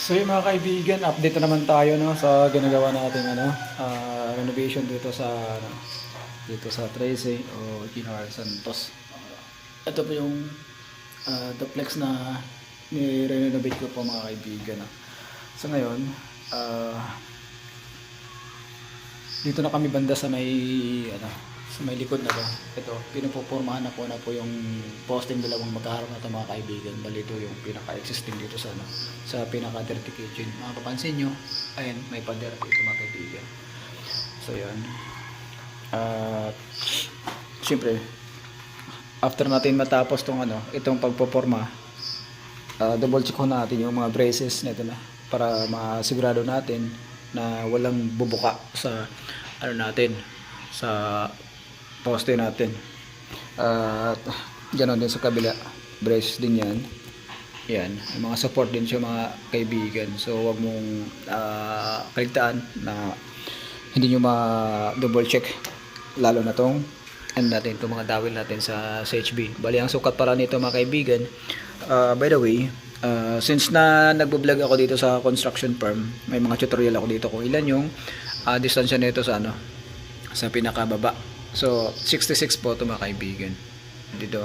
So yung mga kaibigan, update na naman tayo no sa ginagawa nating renovation dito sa Trece o Ginoar Santos. Ito po yung duplex na ni-renovate ko po mga kaibigan. No? So ngayon, dito na kami banda sa sa may likod na to. Ito, pinupopormahan na po yung posting dalawang magkaharap na ito mga kaibigan. Bali ito yung pinaka-existing dito sa pinaka-dirty kitchen. Makapansin nyo, ayan, may pader dito mga kaibigan. So yun. Siyempre, after natin matapos itong pagpoporma, double check ko natin yung mga braces nito na para masigurado natin na walang bubuka sa sa poste natin. At ganoon din sa kabila, brace din yan. Yan, mga support din siya mga kaibigan. So wag mong kaligtaan na hindi nyo ma-double check, lalo na tong itong mga dawil natin sa HB. Bali ang sukat para nito mga kaibigan, by the way, since na nagbo-vlog ako dito sa construction firm, may mga tutorial ako dito kung ilan yung distansya nito sa pinakababa. So 66 po ito mga kaibigan dito.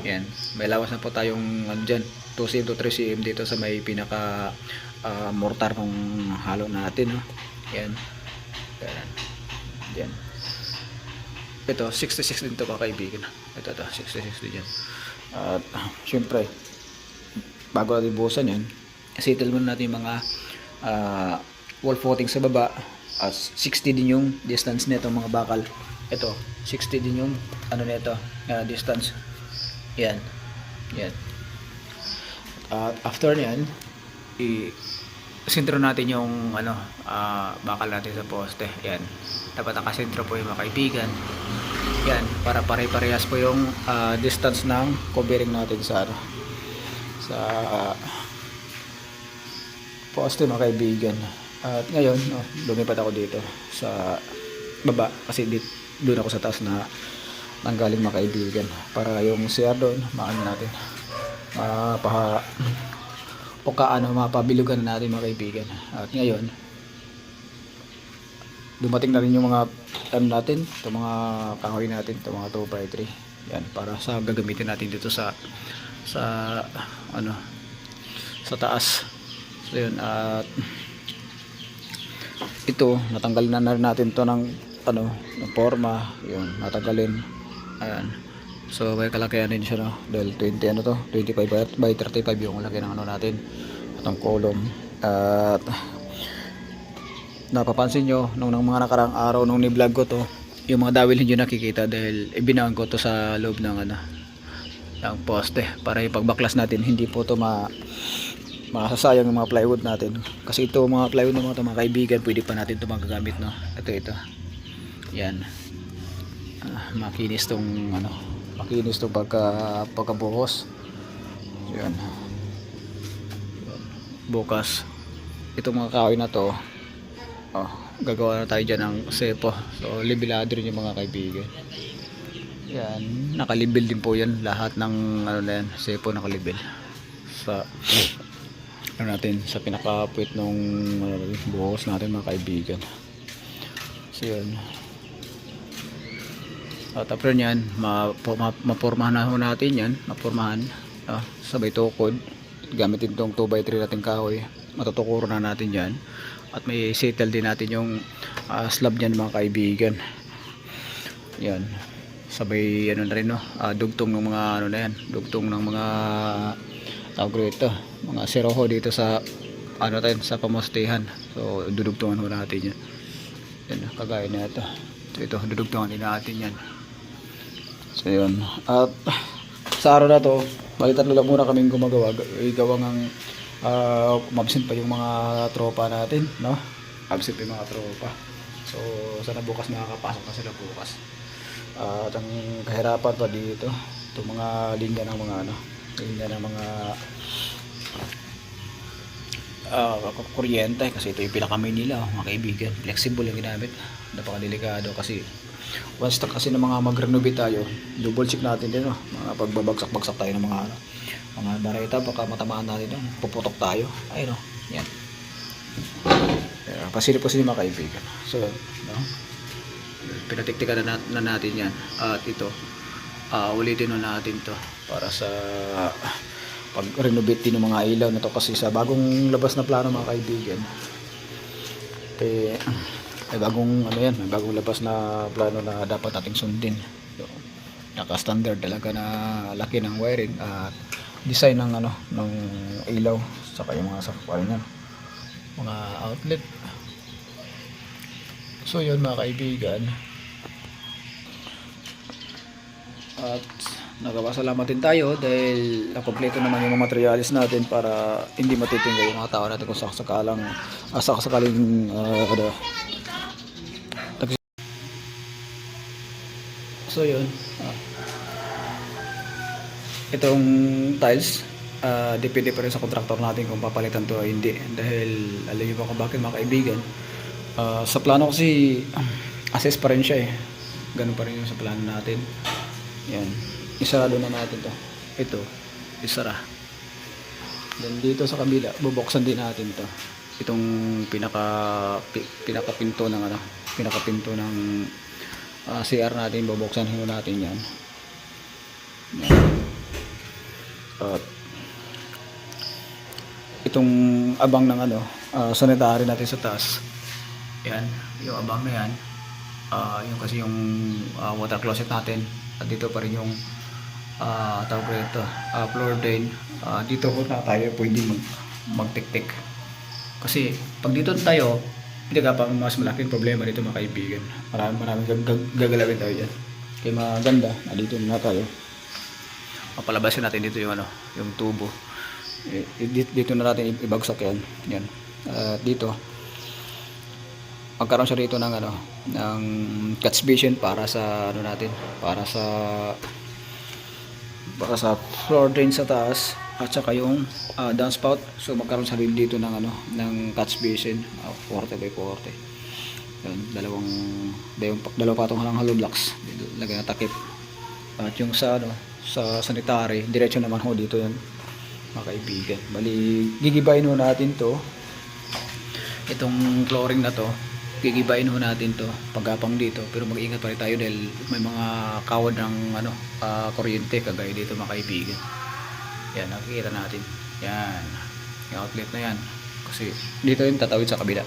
Yan, may lawas na po tayong dyan 2 cm to 3 cm dito sa may pinaka mortar ng halo natin, no? Yan. Yan. Ito 66 din to mga kaibigan. Ito 66 din yan. At syempre bago natin buhusan yan, settle muna natin yung mga wall footing sa baba. 60 din yung distance nito mga bakal. Ito 60 din yung nito distance. Yan. After nyan, sentro natin yung bakal natin sa poste. Yan, dapat nakasentro po yung mga kaibigan. Yan, para pare-parehas po yung distance ng covering natin sa poste mga kaibigan. At ngayon, lumipat ako dito sa baba kasi doon ako sa taas na nanggaling mga kaibigan, para yung CR doon natin mapabilugan natin mga kaibigan. At ngayon dumating na rin yung mga natin, itong mga kahoy natin, itong mga 2x3. Yan, para sa gagamitin natin dito sa taas. So yun, at ito natanggal na rin natin to ng forma, yun, natanggalin. Ayan, so may kalakihan din siya, no? Dahil 25 by 35 yung laki ng natin, itong column. At napapansin nyo nung mga nakarang araw nung ni-vlog ko to, yung mga dawil hindi nakikita dahil ibinaan ko to sa loob ng ng poste para ipagbaklas natin, hindi po to masasayang yung mga plywood natin. Kasi ito mga plywood ng mga kaibigan, pwede pa natin ito magagamit, no? Ito. Yan. Makinis tong pagkabuhos. Yan. Bukas itong mga kahoy na to, gagawa na tayo dyan ng sepo. So libilado rin yung mga kaibigan. Yan, nakalibil din po yan lahat ng sepo, nakalibil sa natin sa pinakapuwit ng buhos natin mga kaibigan. So yun. At after nyan, mapormahan na natin yan, sabay tukod, gamitin itong 2x3 natin kahoy, matutukuro na natin yan, at may settle din natin yung slab nyan mga kaibigan. Yan, sabay na rin, dugtong ng mga dugtong ng mga tawag ito, mga seroho dito sa sa pamostehan. So dudugtungan ho natin yan. Yan, kagaya na ito dudugtungan din natin yan. So yun, at sa araw na to, balitan lang muna kaming gumagawa ng mabsent pa yung mga tropa natin, no? Absent pa yung mga tropa. So sana bukas makakapasok na sila bukas. At ang kahirapan pa dito, itong mga linya ng mga kuryente, kasi ito yung pinakamay nila mga kaibigan. Flexible yung ginamit, napakadelikado kasi once kasi ng mga mag-renovate tayo, double check natin din, mga pagbabagsak tayo ng mga bareta, baka matamaan natin, puputok tayo. Ayun, Yan. Pasilip-pasilip mga kaibigan. So, no? Pinatiktikan na natin yan. At ito, ulitin na natin to para sa pag-renovate din ng mga ilaw na to, kasi sa bagong labas na plano mga kaibigan, may bagong ano yan, may bagong labas na plano na dapat nating sundin. So, naka-standard talaga na laki ng wiring at design ng ano ng ilaw, saka yung mga sakwarin yan, mga outlet. So yun mga kaibigan, at nagpapasalamat din tayo dahil nakompleto naman yung mga materialis natin para hindi matitinggal yung mga tao natin kung sakasakaling so yun, itong tiles, depende pa rin sa kontraktor natin kung papalitan to o hindi, dahil alam nyo ba kung bakit mga kaibigan. Sa plano kasi assess pa rin siya ganun pa rin yung sa plano natin. Yan, isarado na natin to. Ito, isara. Then dito sa kabila, bubuksan din natin to. Itong pinakapinto ng ano, pinakapinto ng CR natin, bubuksan natin yan. Yan. At itong abang ng ano, sanitary natin sa taas. Yan, yung abang na yan. Yung kasi yung water closet natin. At dito pa rin yung tawag ito, floor drain. Dito ko na tayo pwede magtik-tik. Kasi pag dito tayo, hindi ka pa mas malaking problema dito mga kaibigan. Maraming gagalawin tayo dyan. Kaya maganda, dito na tayo. Papalabasin natin dito yung ano, yung tubo. Dito na natin ibagsak yan. Yan. Dito magkaroon siya rito ng ano, ng catch basin para sa ano natin, para sa floor drain sa taas, at saka yung downspout. So magkaroon siya rin dito ng ano, ng catch basin, 40 by 40. Yan, dalawang patong halang hollow blocks. Lagay na takip. At yung sa ano, sa sanitary, diretso naman ho dito yan mga kaibigan. Bali, gigibayin ho natin to, itong flooring na to, gigibayin ho natin to pagkapang dito, pero mag-ingat pa rin tayo dahil may mga kawad ng ano, kuryente kagaya dito mga kaibigan. Yan, nakikita natin yan, yung outlet na yan, kasi dito yung tatawid sa kabila.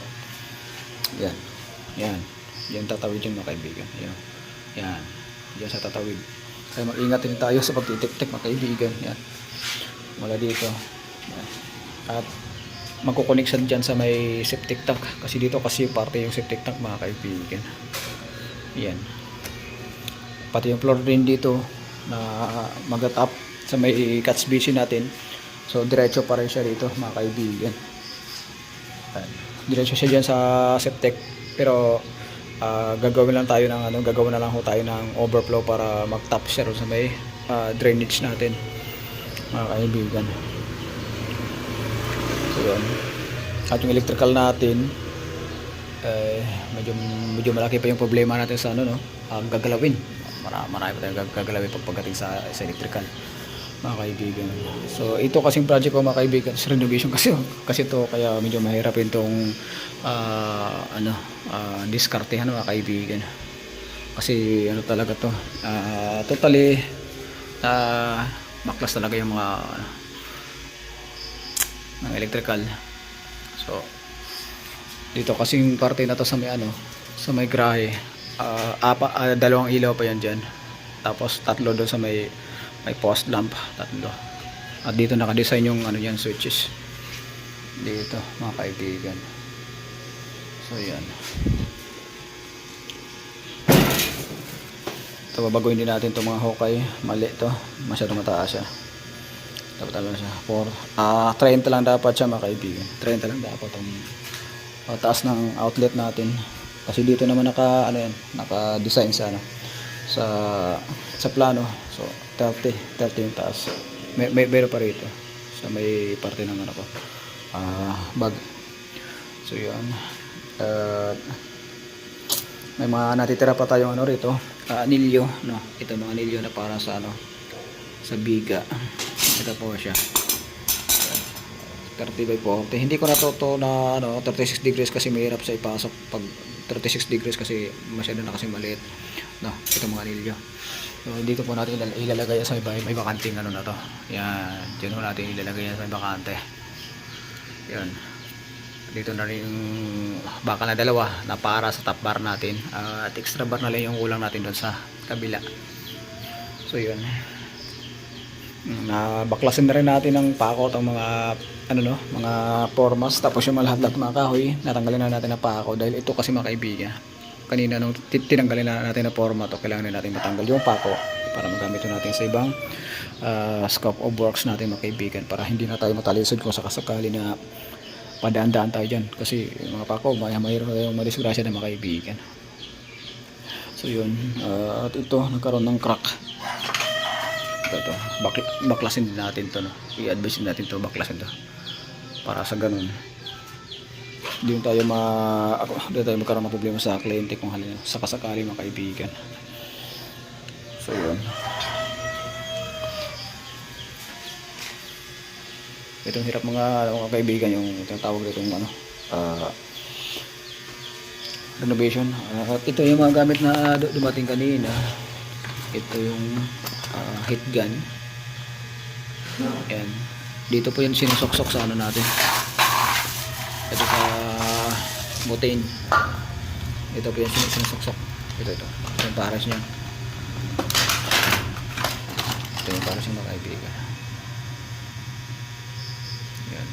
Yan tatawid yung mga kaibigan. Yan sa tatawid, kaya mag-ingat din tayo sa pagtitik-tik mga kaibigan. Yan, mula dito. Yan. At magko-connection dyan sa may septic tank, kasi dito kasi parte yung septic tank mga kaibigan. Yan, pati yung floor drain dito na mag-tap sa may catch basin natin. So diretso pa rin siya dito mga kaibigan. Diretso siya dyan sa septic, pero gagawin lang tayo ng ano, gagawin na lang ho tayo ng overflow para mag-tap siya sa may drainage natin mga kaibigan. So yun. At yung electrical natin, medyo malaki pa yung problema natin sa ano, no, gagalawin. Marami pa tayong gagalawin pagdating sa electrical mga kaibigan. So ito kasing project ko mga kaibigan is renovation kasi to, kaya medyo mahirap itong diskartehan mga kaibigan, kasi ano talaga to, totally baklas talaga yung mga ng electrical. So dito kasing parte na to sa may ano, sa may grahe, dalawang ilaw pa yan dyan, tapos tatlo doon sa may post lamp, tatlo. At dito naka-design yung ano yan, switches dito mga kaibigan. So yan, ito babaguhin din natin itong mga hokay. Mali to, masyadong mataas siya. Dapat talaga siya 30 lang dapat siya mga kaibigan. 30 lang dapat ang taas ng outlet natin, kasi dito naman naka-design sa ano, sa plano. So 30 yung taas. May pa rito sa may parte ng ano ko, bag. So yun, may mga natitira pa tayong ano rito, anilyo, no, ito mga anilyo na para sa ano, sa biga. Ito po siya, 30 by 40. Hindi ko natuto na 36 degrees kasi mahirap sa ipasok pag 36 degrees kasi masyado na kasi maliit. No, itong mga anilyo. So dito po natin ilalagay sa may bakanting na to. Yan, diyan po natin ilalagay sa may bakante. Yan. Dito na rin yung baka na dalawa na para sa top bar natin. At extra bar na lang yung ulang natin doon sa kabila. So yun. Baklasin na rin natin ng pako ang mga mga formas, tapos yung lahat-lahat mga kahoy natanggalin na natin na pako dahil ito kasi mga kaibigan kanina nung tinanggalin na natin na forma to, kailangan na natin matanggal yung pako para magamit natin sa ibang scope of works natin mga kaibigan, para hindi na tayo matalisod kung sakasakali na padaan-daan tayo dyan kasi mga pako mayroon tayong madisgrasya na mga kaibigan. So yun, at ito nagkaroon ng crack. Ito, baklasin din natin to, no? I-advise din natin to, baklasin to para sa ganun hindi tayo magkaroon ng problema sa kliyente kung sakasakali mga kaibigan. So yun, itong hirap mga kaibigan, yung tinatawag dito yung renovation. At ito yung mga gamit na dumating kanina. Ito yung heat gun. Ayan. Dito po yung sinusoksok sa natin. Ito sa butane. Ito po yung sinusoksok. Ito. Ito yung pares niya. Ito yung pares niya mga kaibigan. Ayan.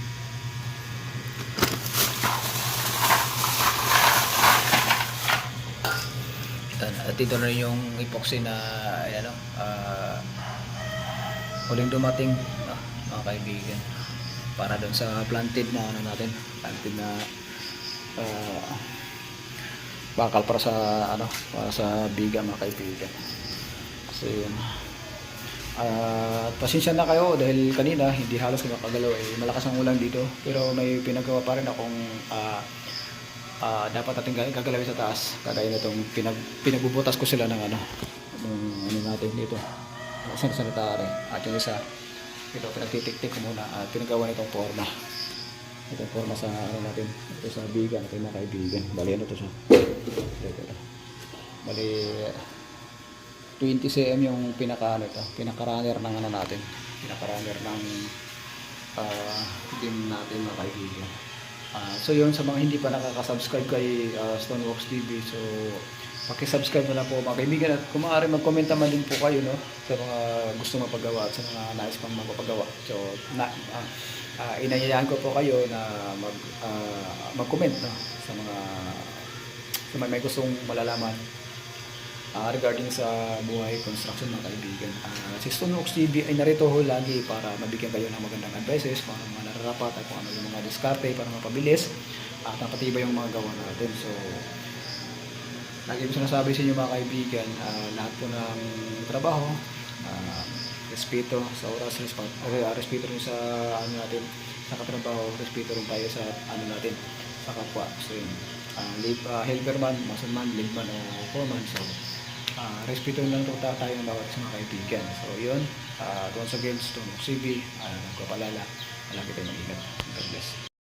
At ito na yung epoxy na huling dumating mga kaibigan para doon sa planted na planted na bakal para sa biga mga kaibigan. So yun, pasensya na kayo dahil kanina hindi halos makagalaw, malakas ang ulan dito, pero may pinagawa pa rin akong dapat natin gagalawin sa taas, kagaya nitong pinagbubutas ko sila ng natin dito sa sanitary, at yung isa ito pinagtitik-tik ko muna at pinagawa nitong forma, itong forma sa natin, ito sa biga natin mga kaibigan. Bali to siya, bali 20 cm yung pinaka-runner ng natin, pinaka-runner ng din natin mga kaibigan. So yun, sa mga hindi pa nakaka-subscribe kay Stoneworks TV, so paki-subscribe na lang po mga kaibigan, at kung maaari mag-comment naman din po kayo, no, sa mga gusto mapagawa at sa mga nais pang magpapagawa. So inanyayahan ko po kayo na mag-comment, no, sa may gustong malalaman regarding sa buhay construction mga kaibigan. Si Stoneworks TV ay narito ho lagi para mabigyan kayo ng magandang advices, para mga nararapat at kung ano yung mga diskarte para mapabilis at napatibay yung mga gawa natin. So lagi ko sinasabi sa inyo mga kaibigan, lahat po ng trabaho, respeto sa oras, respeto rin sa natin, sa katrabaho, respeto rin tayo sa natin, sa kapwa. So yun, helper man, mason man, lead man o foreman. So respeto lang tayo ng bawat sa mga kaibigan. So yun, once again, Stoneworks TV, nagpapalala, palagi tayo mag-ingat. God bless.